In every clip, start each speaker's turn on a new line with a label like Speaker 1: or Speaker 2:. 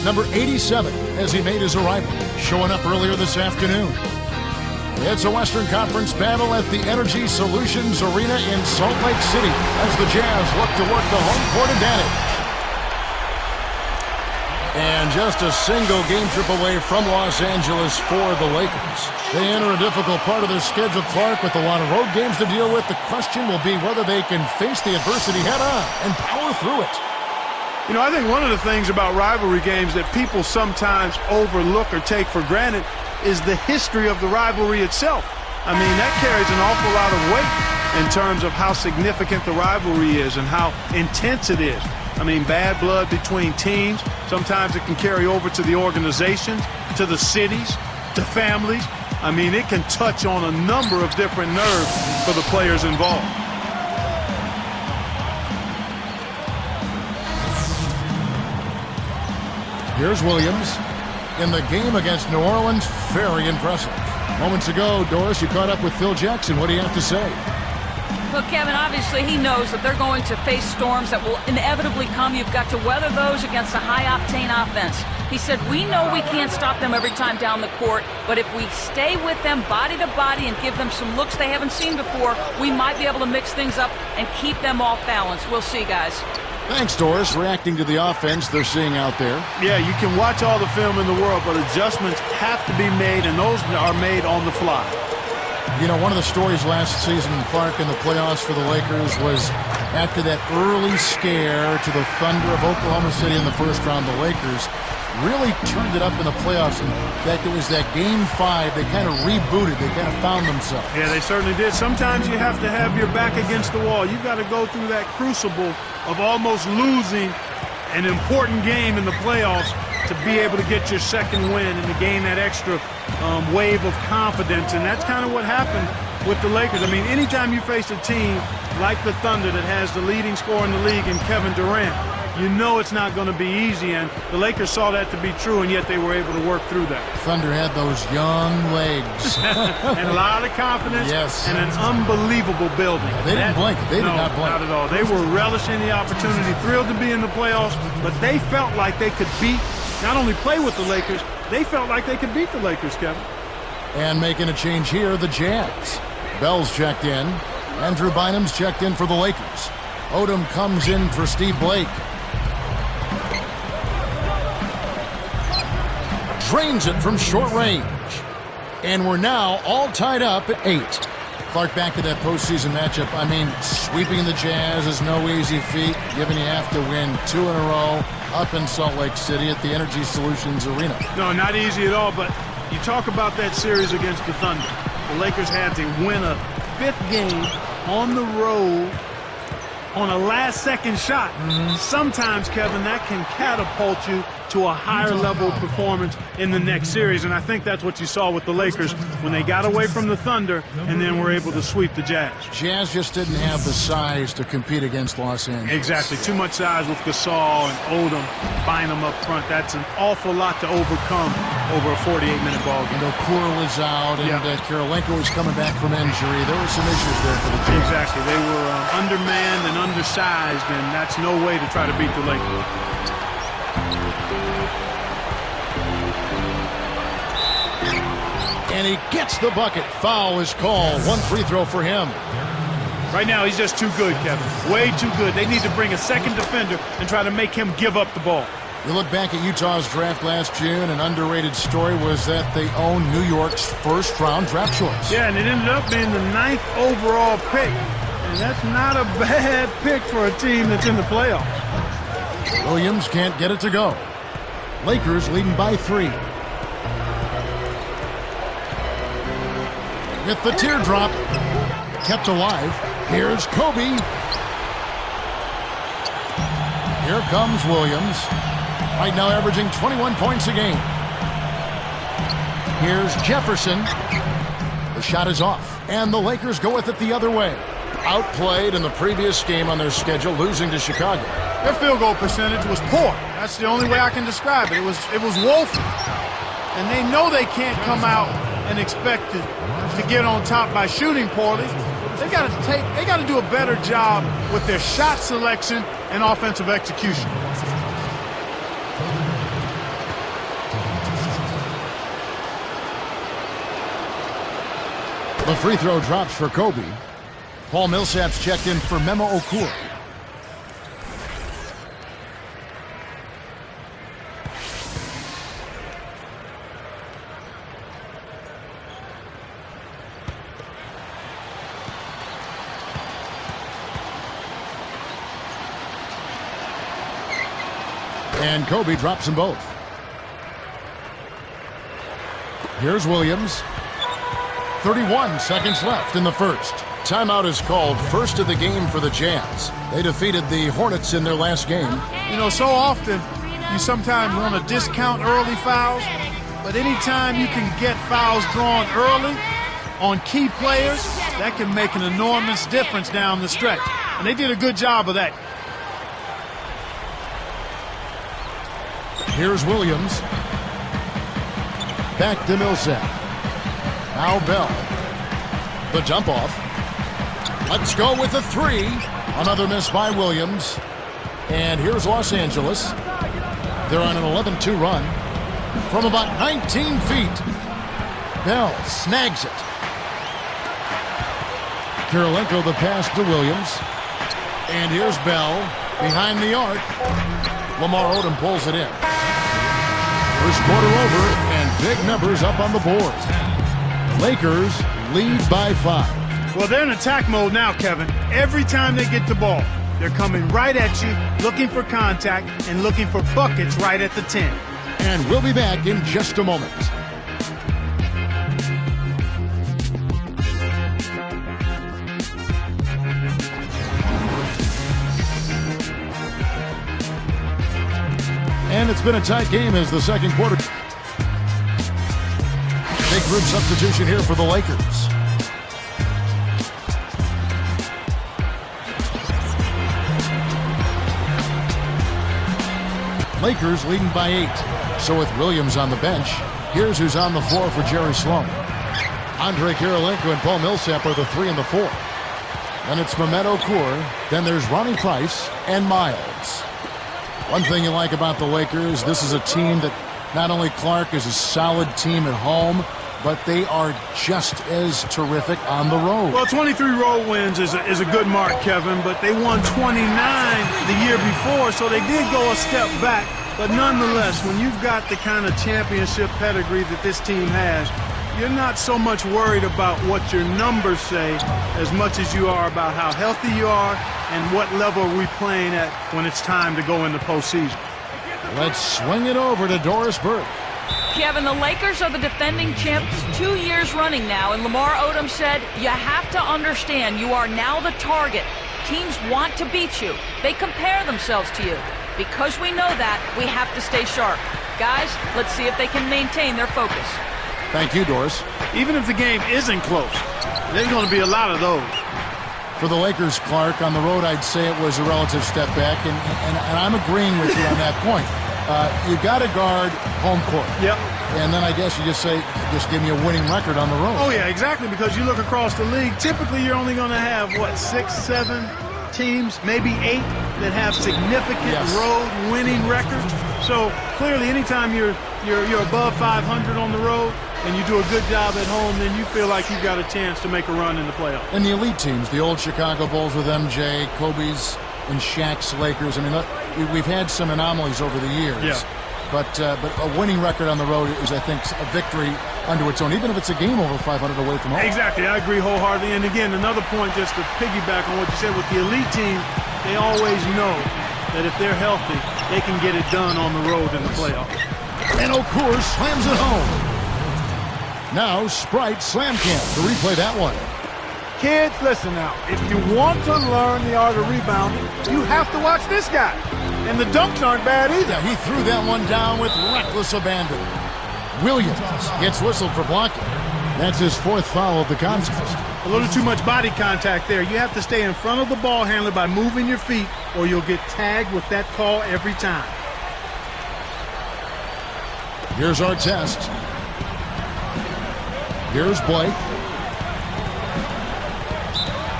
Speaker 1: number 87, as he made his arrival, showing up earlier this afternoon. It's a Western Conference battle at the Energy Solutions Arena in Salt Lake City as the Jazz look to work the home court advantage. And just a single game trip away from Los Angeles for the Lakers. They enter a difficult part of their schedule, Clark, with a lot of road games to deal with. The question will be whether they can face the adversity head-on and power through it.
Speaker 2: You know, I think one of the things about rivalry games that people sometimes overlook or take for granted is the history of the rivalry itself. I mean, that carries an awful lot of weight in terms of how significant the rivalry is and how intense it is. I mean, bad blood between teams. Sometimes it can carry over to the organizations, to the cities, to families. I mean, it can touch on a number of different nerves for the players involved.
Speaker 1: Here's Williams. In the game against New Orleans, very impressive. Moments ago, Doris, you caught up with Phil Jackson. What do you have to say?
Speaker 3: Well, Kevin, obviously he knows that they're going to face storms that will inevitably come. You've got to weather those against a high-octane offense. He said, we know we can't stop them every time down the court, but if we stay with them body to body and give them some looks they haven't seen before, we might be able to mix things up and keep them off balance. We'll see, guys.
Speaker 1: Thanks, Doris, reacting to the offense they're seeing out there.
Speaker 2: Yeah, you can watch all the film in the world, but adjustments have to be made, and those are made on the fly.
Speaker 1: You know, one of the stories last season, Clark, in the playoffs for the Lakers was after that early scare to the Thunder of Oklahoma City in the first round, the Lakers really turned it up in the playoffs. In fact, it was that Game 5. They kind of rebooted. They kind of found themselves.
Speaker 2: Yeah, they certainly did. Sometimes you have to have your back against the wall. You've got to go through that crucible of almost losing an important game in the playoffs to be able to get your second win and to gain that extra wave of confidence. And that's kind of what happened with the Lakers. I mean, anytime you face a team like the Thunder that has the leading scorer in the league in Kevin Durant, you know it's not going to be easy, and the Lakers saw that to be true, and yet they were able to work through that.
Speaker 1: Thunder had those young legs.
Speaker 2: And a lot of confidence.
Speaker 1: Yes.
Speaker 2: And an unbelievable building.
Speaker 1: They didn't blink. They did not blink.
Speaker 2: Not at all. They were relishing the opportunity, thrilled to be in the playoffs, but they felt like they could not only play with the Lakers, they felt like they could beat the Lakers, Kevin.
Speaker 1: And making a change here, the Jazz. Bell's checked in. Andrew Bynum's checked in for the Lakers. Odom comes in for Steve Blake. Drains it from short range. And we're now all tied up at 8. Clark, back to that postseason matchup. I mean, sweeping the Jazz is no easy feat, given you have to win 2 in a row up in Salt Lake City at the Energy Solutions Arena.
Speaker 2: No, not easy at all, but you talk about that series against the Thunder. The Lakers had to win a 5th game on the road on a last-second shot. Sometimes, Kevin, that can catapult you to a higher level of performance in the next series, and I think that's what you saw with the Lakers when they got away from the Thunder and then were able to sweep the Jazz.
Speaker 1: Jazz just didn't have the size to compete against Los Angeles.
Speaker 2: Exactly. Too much size with Gasol and Odom, Bynum up front. That's an awful lot to overcome over a 48-minute ball game.
Speaker 1: You know, Core was out, and Karolinko was coming back from injury. There were some issues there for the Jazz.
Speaker 2: Exactly. They were undermanned and undersized, and that's no way to try to beat the Lakers.
Speaker 1: And he gets the bucket. Foul is called. 1 free throw for him.
Speaker 2: Right now, he's just too good, Kevin. Way too good. They need to bring a second defender and try to make him give up the ball.
Speaker 1: You look back at Utah's draft last June, an underrated story was that they owned New York's first-round draft choice.
Speaker 2: Yeah, and it ended up being the 9th overall pick. And that's not a bad pick for a team that's in the playoffs.
Speaker 1: Williams can't get it to go. Lakers leading by 3. With the teardrop kept alive, here's Kobe. Here comes Williams. Right now averaging 21 points a game. Here's Jefferson. The shot is off, and the Lakers go with it the other way. Outplayed in the previous game on their schedule, losing to Chicago.
Speaker 2: Their field goal percentage was poor. That's the only way I can describe it. It was woeful. And they know they can't come out and expect to get on top by shooting poorly. They got to do a better job with their shot selection and offensive execution.
Speaker 1: The free throw drops for Kobe. Paul Millsap's checked in for Memo Okur. And Kobe drops them both. Here's Williams. 31 seconds left in the first. Timeout is called, first of the game for the Jazz. They defeated the Hornets in their last game.
Speaker 2: You know, so often you sometimes want to discount early fouls, but anytime you can get fouls drawn early on key players, that can make an enormous difference down the stretch. And they did a good job of that.
Speaker 1: Here's Williams. Back to Millsap. Now Bell. The jump off. Let's go with the three. Another miss by Williams. And here's Los Angeles. They're on an 11-2 run from about 19 feet. Bell snags it. Kirilenko the pass to Williams. And here's Bell behind the arc. Lamar Odom pulls it in. First quarter over, and big numbers up on the board. Lakers lead by 5.
Speaker 2: Well, they're in attack mode now, Kevin. Every time they get the ball, they're coming right at you, looking for contact, and looking for buckets right at the 10.
Speaker 1: And we'll be back in just a moment. And it's been a tight game as the second quarter. Big group substitution here for the Lakers. Lakers leading by 8. So with Williams on the bench, here's who's on the floor for Jerry Sloan. Andre Kirilenko and Paul Millsap are the 3 and the 4. Then it's Mehmet Okur. Then there's Ronnie Price and Miles. One thing you like about the Lakers, this is a team that not only Clark is a solid team at home, but they are just as terrific on the road.
Speaker 2: Well, 23 road wins is a good mark, Kevin, but they won 29 the year before, so they did go a step back. But nonetheless, when you've got the kind of championship pedigree that this team has, you're not so much worried about what your numbers say as much as you are about how healthy you are and what level are we playing at when it's time to go in the postseason.
Speaker 1: Let's swing it over to Doris Burke.
Speaker 3: Kevin, the Lakers are the defending champs 2 years running now, and Lamar Odom said, you have to understand you are now the target. Teams want to beat you. They compare themselves to you. Because we know that, we have to stay sharp. Guys, let's see if they can maintain their focus.
Speaker 1: Thank you, Doris.
Speaker 2: Even if the game isn't close, there's going to be a lot of those.
Speaker 1: For the Lakers, Clark, on the road, I'd say it was a relative step back, and I'm agreeing with you on that point. You've got to guard home court.
Speaker 2: Yep.
Speaker 1: And then I guess you just say, just give me a winning record on the road.
Speaker 2: Oh, yeah, exactly, because you look across the league, typically you're only going to have, 6, 7 teams, maybe 8 that have significant road winning records. So clearly anytime you're above 500 on the road and you do a good job at home, then you feel like you've got a chance to make a run in the playoffs.
Speaker 1: And the elite teams, the old Chicago Bulls with MJ, Kobe's and Shaq's Lakers. I mean, we've had some anomalies over the years.
Speaker 2: Yeah.
Speaker 1: But a winning record on the road is, I think, a victory unto its own, even if it's a game over 500 away from home.
Speaker 2: Exactly. I agree wholeheartedly. And again, another point just to piggyback on what you said with the elite team, they always know that if they're healthy, they can get it done on the road in the playoffs.
Speaker 1: And Okur slams it home. Now Sprite Slam Camp to replay that one.
Speaker 2: Kids, listen now. If you want to learn the art of rebounding, you have to watch this guy. And the dunks aren't bad either.
Speaker 1: Yeah, he threw that one down with reckless abandon. Williams gets whistled for blocking. That's his 4th foul of the contest.
Speaker 2: A little too much body contact there. You have to stay in front of the ball handler by moving your feet, or you'll get tagged with that call every time.
Speaker 1: Here's our test. Here's Blake.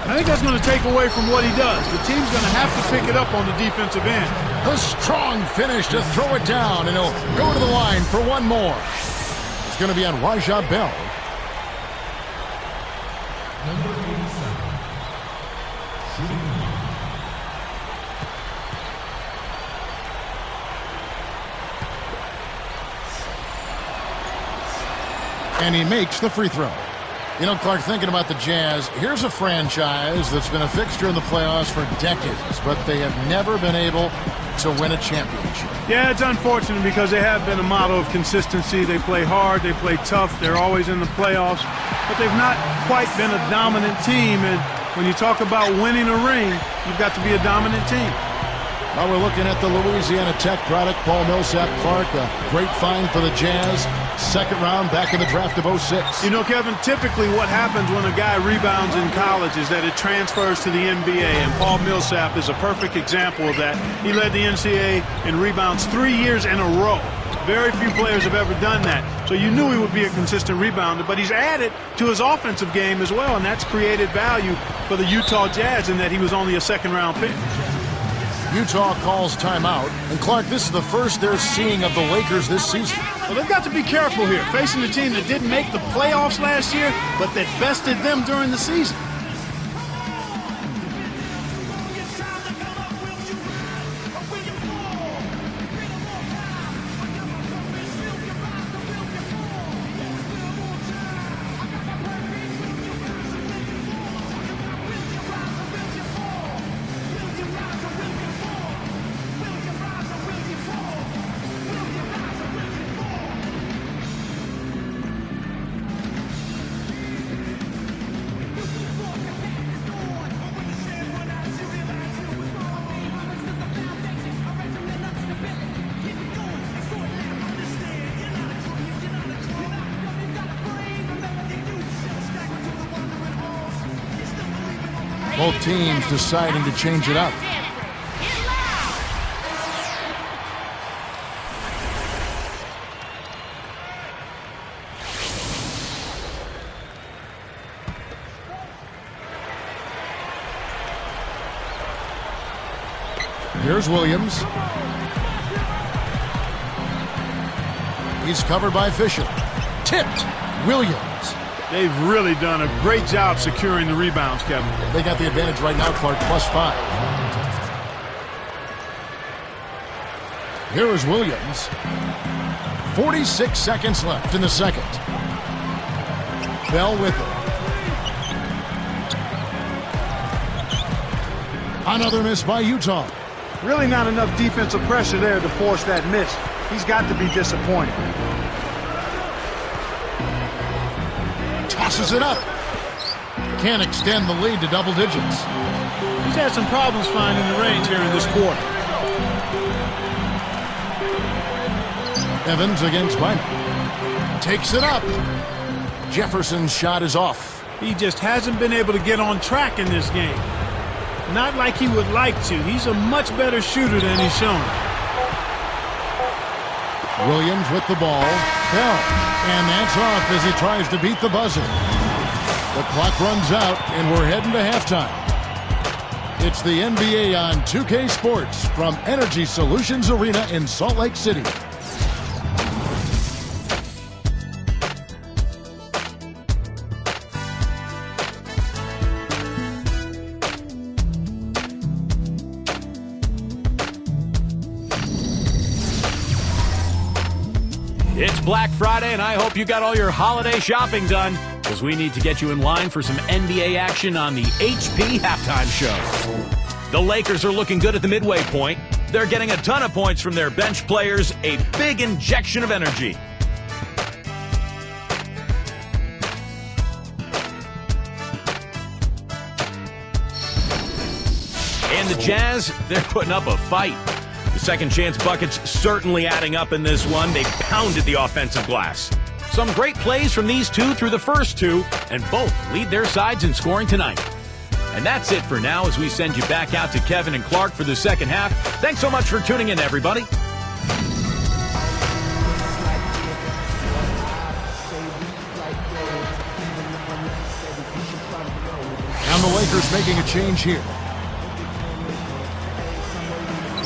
Speaker 2: I think that's going to take away from what he does. The team's going to have to pick it up on the defensive end.
Speaker 1: A strong finish to throw it down, and he'll go to the line for one more. It's going to be on Raja Bell. And he makes the free throw. You know, Clark, thinking about the Jazz, here's a franchise that's been a fixture in the playoffs for decades, but they have never been able to win a championship.
Speaker 2: Yeah, it's unfortunate because they have been a model of consistency. They play hard, they play tough, they're always in the playoffs, but they've not quite been a dominant team. And when you talk about winning a ring, you've got to be a dominant team.
Speaker 1: Now we're looking at the Louisiana Tech product, Paul Millsap. Clark, a great find for the Jazz. Second round back in the draft of 06.
Speaker 2: You know, Kevin, typically what happens when a guy rebounds in college is that it transfers to the NBA, and Paul Millsap is a perfect example of that. He led the NCAA in rebounds 3 years in a row. Very few players have ever done that. So you knew he would be a consistent rebounder, but he's added to his offensive game as well, and that's created value for the Utah Jazz in that he was only a second-round pick.
Speaker 1: Utah calls timeout. And, Clark, this is the first they're seeing of the Lakers this season.
Speaker 2: Well, they've got to be careful here, facing a team that didn't make the playoffs last year, but that bested them during the season.
Speaker 1: Both teams deciding to change it up. Here's Williams. He's covered by Fisher. Tipped. Williams.
Speaker 2: They've really done a great job securing the rebounds, Kevin.
Speaker 1: They got the advantage right now, Clark, +5. Here is Williams. 46 seconds left in the second. Bell with it. Another miss by Utah.
Speaker 2: Really not enough defensive pressure there to force that miss. He's got to be disappointed.
Speaker 1: Tosses it up. Can't extend the lead to double digits.
Speaker 2: He's had some problems finding the range here in this quarter.
Speaker 1: Evans against Bynum. Takes it up. Jefferson's shot is off.
Speaker 2: He just hasn't been able to get on track in this game. Not like he would like to. He's a much better shooter than he's shown.
Speaker 1: Williams with the ball. Bell. And that's off as he tries to beat the buzzer. The clock runs out, and we're heading to halftime. It's the NBA on 2K Sports from Energy Solutions Arena in Salt Lake City.
Speaker 4: It's Black Friday, and I hope you got all your holiday shopping done, because we need to get you in line for some NBA action on the HP Halftime Show. The Lakers are looking good at the midway point. They're getting a ton of points from their bench players, a big injection of energy. And the Jazz, they're putting up a fight. The second chance buckets certainly adding up in this one. They pounded the offensive glass. Some great plays from these two through the first two, and both lead their sides in scoring tonight. And that's it for now as we send you back out to Kevin and Clark for the second half. Thanks so much for tuning in, everybody.
Speaker 1: And the Lakers making a change here.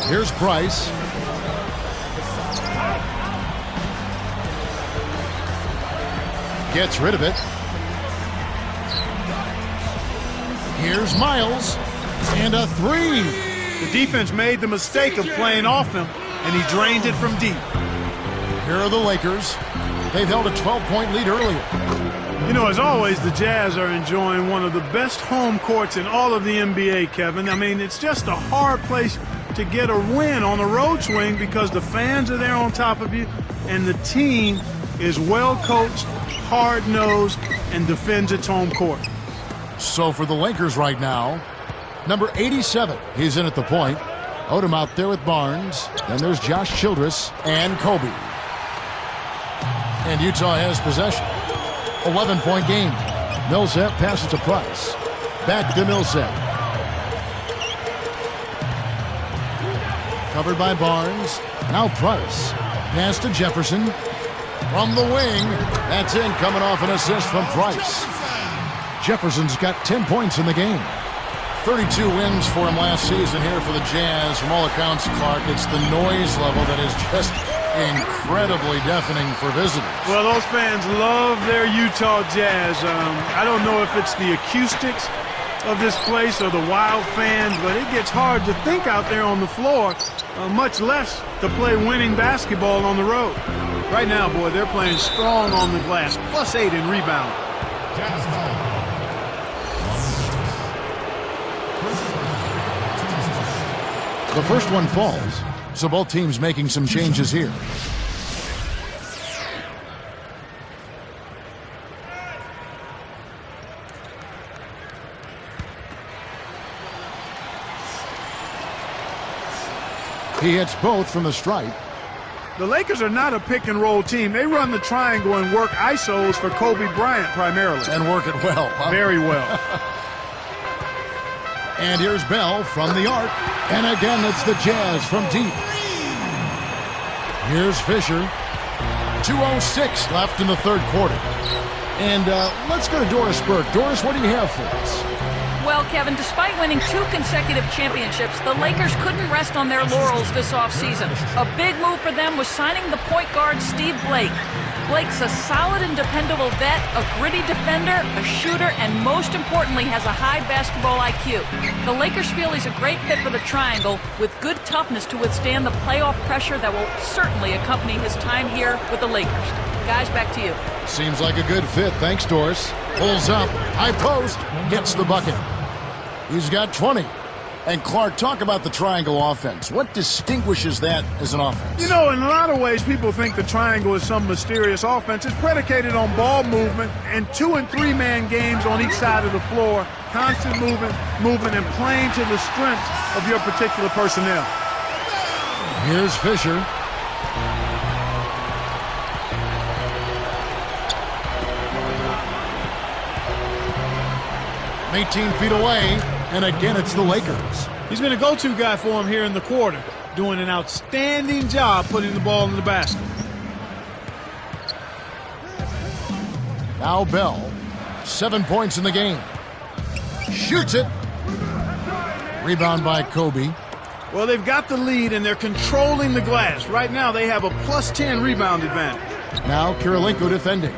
Speaker 1: Here's Price. Gets rid of it. Here's Miles. And a three.
Speaker 2: The defense made the mistake of playing off him, and he drained it from deep.
Speaker 1: Here are the Lakers. They've held a 12-point lead earlier.
Speaker 2: You know, as always, the Jazz are enjoying one of the best home courts in all of the NBA, Kevin. I mean, it's just a hard place to get a win on a road swing because the fans are there on top of you, and the team is well coached, hard-nosed, and defends its home court.
Speaker 1: So for the Lakers right now, number 87, he's in at the point. Odom out there with Barnes. Then there's Josh Childress and Kobe. And Utah has possession. 11-point game. Millsap passes to Price. Back to Millsap. Covered by Barnes. Now Price. Pass to Jefferson. From the wing. That's in, coming off an assist from Price. Jefferson's got 10 points in the game. 32 wins for him last season here for the Jazz. From all accounts, Clark, it's the noise level that is just incredibly deafening for visitors.
Speaker 2: Well, those fans love their Utah Jazz. I don't know if it's the acoustics of this place or the wild fans, but it gets hard to think out there on the floor, much less to play winning basketball on the road. Right now, boy, they're playing strong on the glass, +8 in rebound.
Speaker 1: The first one falls, so both teams making some changes here. He hits both from the stripe.
Speaker 2: The Lakers are not a pick-and-roll team. They run the triangle and work ISOs for Kobe Bryant primarily.
Speaker 1: And work it well. Huh?
Speaker 2: Very well.
Speaker 1: And here's Bell from the arc. And again, it's the Jazz from deep. Here's Fisher. 2:06 left in the third quarter. And let's go to Doris Burke. Doris, what do you have for us?
Speaker 3: Well, Kevin, despite winning 2 consecutive championships, the Lakers couldn't rest on their laurels this offseason. A big move for them was signing the point guard Steve Blake. Blake's a solid and dependable vet, a gritty defender, a shooter, and most importantly has a high basketball IQ. The Lakers feel he's a great fit for the triangle with good toughness to withstand the playoff pressure that will certainly accompany his time here with the Lakers. Guys, back to you.
Speaker 1: Seems like a good fit. Thanks, Doris. Pulls up, high post, gets the bucket. He's got 20. And Clark, talk about the triangle offense. What distinguishes that as an offense?
Speaker 2: You know, in a lot of ways, people think the triangle is some mysterious offense. It's predicated on ball movement and 2- and 3-man games on each side of the floor. Constant movement, and playing to the strengths of your particular personnel.
Speaker 1: Here's Fisher. From 18 feet away. And again, it's the Lakers.
Speaker 2: He's been a go-to guy for him here in the quarter, doing an outstanding job putting the ball in the basket.
Speaker 1: Now Bell, 7 points in the game. Shoots it. Rebound by Kobe.
Speaker 2: Well, they've got the lead, and they're controlling the glass. Right now, they have a +10 rebound advantage.
Speaker 1: Now Kirilenko defending.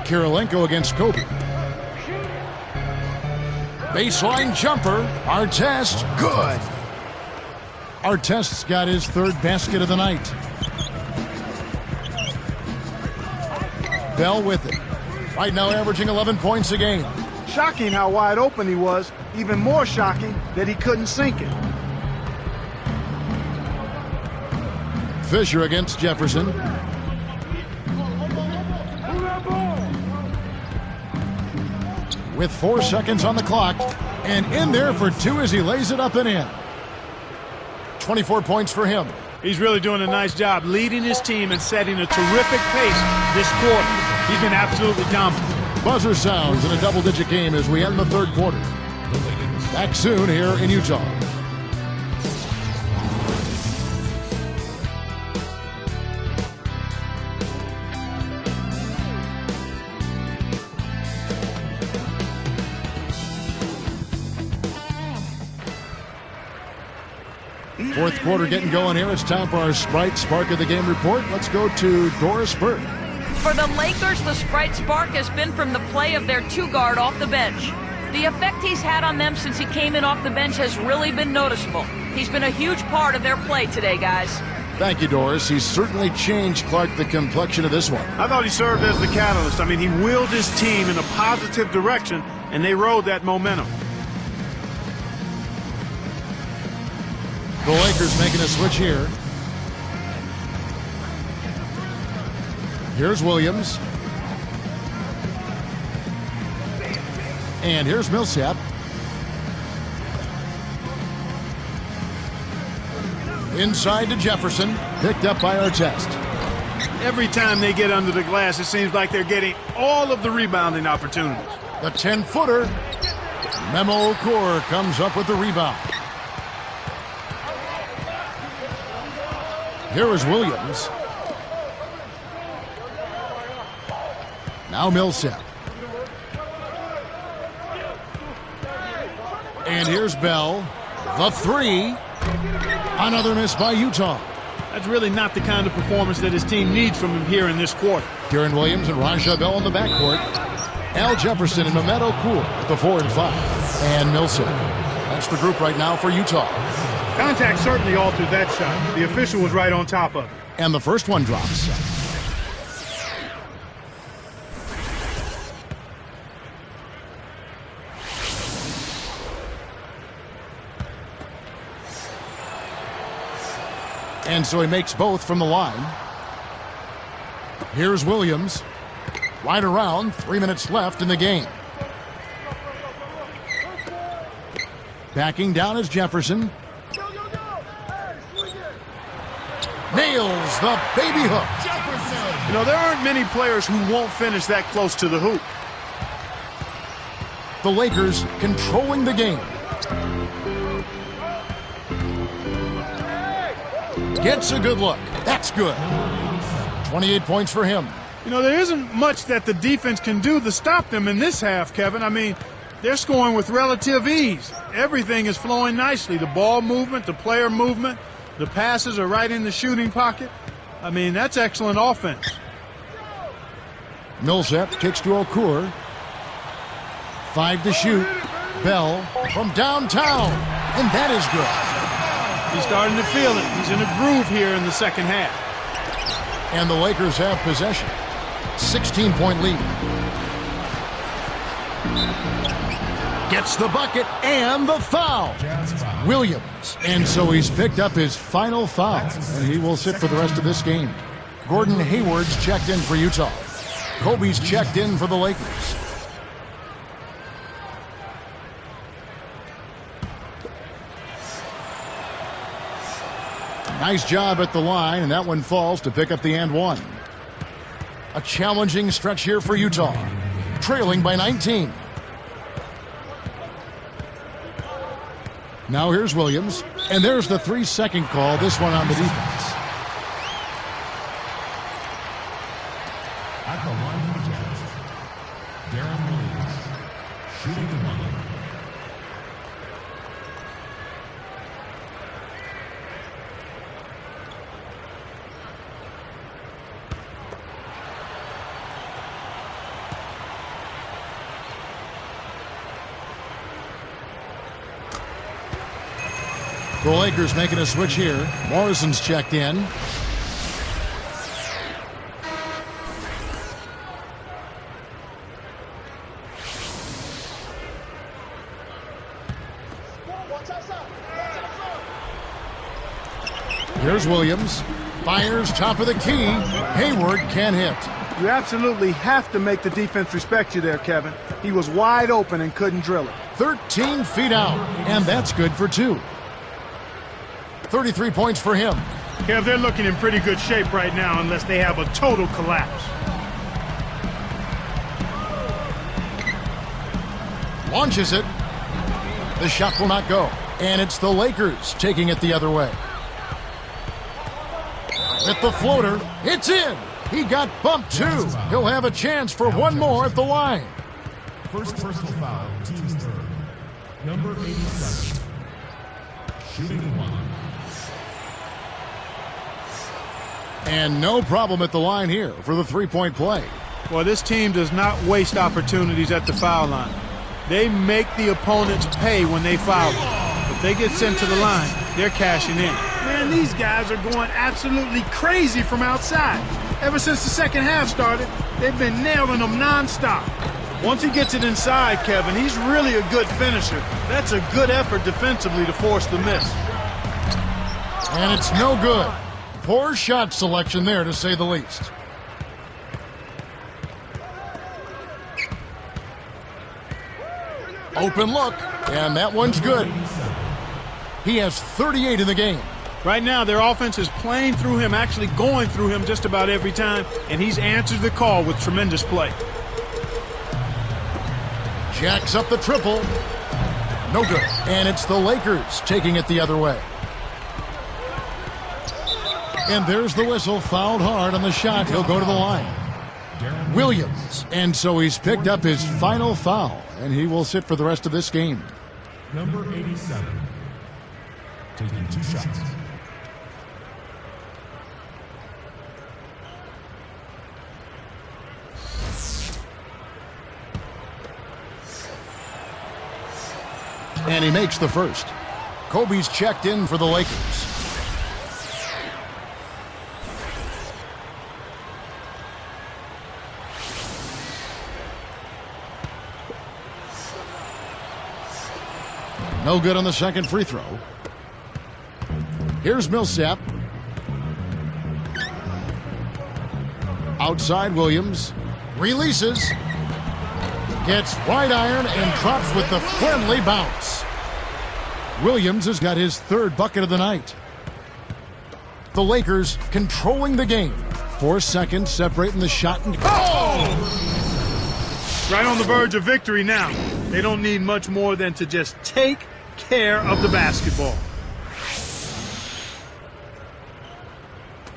Speaker 1: Kirilenko against Kobe. Baseline jumper. Artest, good. Artest's got his 3rd basket of the night. Bell with it. Right now averaging 11 points a game.
Speaker 2: Shocking how wide open he was. Even more shocking that he couldn't sink it.
Speaker 1: Fisher against Jefferson. With 4 seconds on the clock, and in there for 2 as he lays it up and in. 24 points for him.
Speaker 2: He's really doing a nice job leading his team and setting a terrific pace this quarter. He's been absolutely dominant.
Speaker 1: Buzzer sounds in a double-digit game as we end the third quarter. Back soon here in Utah. Fourth quarter getting going here. It's time for our Sprite Spark of the Game report. Let's go to Doris Burke.
Speaker 3: For the Lakers, the Sprite Spark has been from the play of their 2-guard off the bench. The effect he's had on them since he came in off the bench has really been noticeable. He's been a huge part of their play today, guys.
Speaker 1: Thank you, Doris. He's certainly changed, Clark, the complexion of this one.
Speaker 2: I thought he served as the catalyst. I mean, he willed his team in a positive direction, and they rode that momentum.
Speaker 1: The Lakers making a switch here. Here's Williams. And here's Millsap. Inside to Jefferson. Picked up by Artest.
Speaker 2: Every time they get under the glass, it seems like they're getting all of the rebounding opportunities.
Speaker 1: The 10-footer. Memo Okur comes up with the rebound. Here is Williams. Now Millsap. And here's Bell. The three. Another miss by Utah.
Speaker 2: That's really not the kind of performance that his team needs from him here in this quarter.
Speaker 1: Deron Williams and Raja Bell in the backcourt. Al Jefferson and Mehmet Okur at the 4 and 5. And Millsap. That's the group right now for Utah.
Speaker 2: Contact certainly altered that shot. The official was right on top of it.
Speaker 1: And the first one drops. And so he makes both from the line. Here's Williams. Right around, 3 minutes left in the game. Backing down is Jefferson. Nails the baby hook. Jefferson.
Speaker 2: You know, there aren't many players who won't finish that close to the hoop.
Speaker 1: The Lakers controlling the game. Gets a good look. That's good. 28 points for him.
Speaker 2: You know, there isn't much that the defense can do to stop them in this half, Kevin. I mean, they're scoring with relative ease. Everything is flowing nicely. The ball movement, the player movement, the passes are right in the shooting pocket. I mean, that's excellent offense.
Speaker 1: Millsap kicks to Okur. 5 to shoot. Bell from downtown. And that is good.
Speaker 2: He's starting to feel it. He's in a groove here in the second half.
Speaker 1: And the Lakers have possession. 16-point lead. Gets the bucket and the foul. Williams. And so he's picked up his final foul. And he will sit for the rest of this game. Gordon Hayward's checked in for Utah. Kobe's checked in for the Lakers. Nice job at the line, and that one falls to pick up the and one. A challenging stretch here for Utah, trailing by 19. Now here's Williams, and there's the 3-second call, this one on the defense.
Speaker 5: At the line for the Jazz, Deron Williams, shooting the one.
Speaker 1: The Lakers making a switch here. Morrison's checked in. Here's Williams. Fires top of the key. Hayward can't hit.
Speaker 2: You absolutely have to make the defense respect you there, Kevin. He was wide open and couldn't drill it.
Speaker 1: 13 feet out, and that's good for 2. 33 points for him.
Speaker 2: Kev, they're looking in pretty good shape right now unless they have a total collapse.
Speaker 1: Launches it. The shot will not go. And it's the Lakers taking it the other way. With the floater, it's in. He got bumped too. He'll have a chance for one more at the line.
Speaker 5: First personal foul, team's third. Number 87. Shooting the one.
Speaker 1: And no problem at the line here for the three-point play.
Speaker 2: Well, this team does not waste opportunities at the foul line. They make the opponents pay when they foul them. If they get sent to the line, they're cashing in. Man, these guys are going absolutely crazy from outside. Ever since the second half started, they've been nailing them nonstop. Once he gets it inside, Kevin, he's really a good finisher. That's a good effort defensively to force the miss.
Speaker 1: And it's no good. Poor shot selection there, to say the least. Open look, and that one's good. He has 38 in the game.
Speaker 2: Right now, their offense is playing through him, actually going through him just about every time, and he's answered the call with tremendous play.
Speaker 1: Jacks up the triple. No good. And it's the Lakers taking it the other way. And there's the whistle, fouled hard on the shot. He'll go to the line. Williams. And so he's picked up his final foul, and he will sit for the rest of this game.
Speaker 5: Number 87, taking 2 shots.
Speaker 1: And he makes the first. Kobe's checked in for the Lakers. No good on the second free throw. Here's Millsap. Outside Williams. Releases. Gets wide iron and drops with the friendly bounce. Williams has got his 3rd bucket of the night. The Lakers controlling the game. 4 seconds separating the shot and...
Speaker 2: Oh! Right on the verge of victory now. They don't need much more than to just take care of the basketball.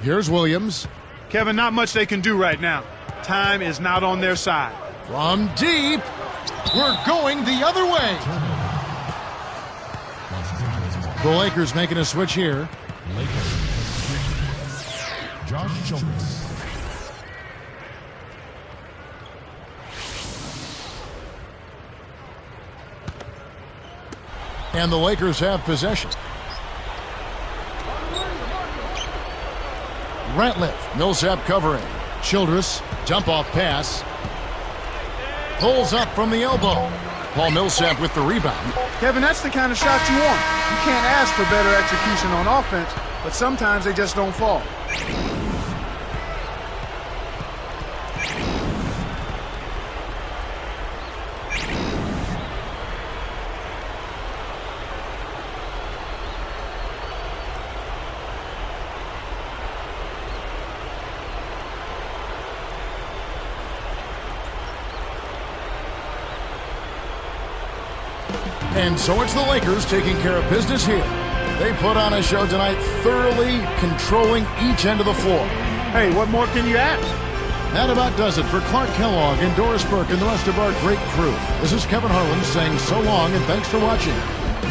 Speaker 1: Here's Williams.
Speaker 2: Kevin, not much they can do right now. Time is not on their side.
Speaker 1: From deep. We're going the other way. The Lakers making a switch here.
Speaker 5: Lakers. Josh Childress.
Speaker 1: And the Lakers have possession. Ratliff, Millsap covering. Childress, jump off pass. Pulls up from the elbow. Paul Millsap with the rebound.
Speaker 2: Kevin, that's the kind of shot you want. You can't ask for better execution on offense, but sometimes they just don't fall.
Speaker 1: And so it's the Lakers taking care of business here. They put on a show tonight, thoroughly controlling each end of the floor.
Speaker 2: Hey, what more can you ask?
Speaker 1: That about does it for Clark Kellogg and Doris Burke and the rest of our great crew. This is Kevin Harlan saying so long and thanks for watching.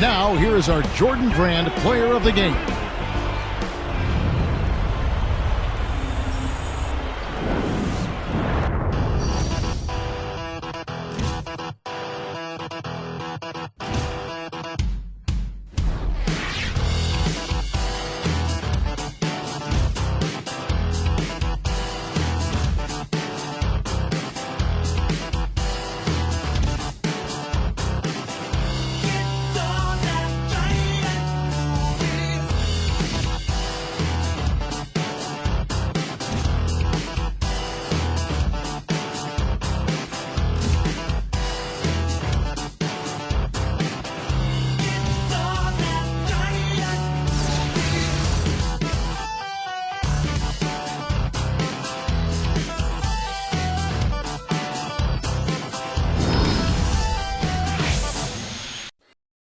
Speaker 1: Now, here is our Jordan Brand Player of the Game.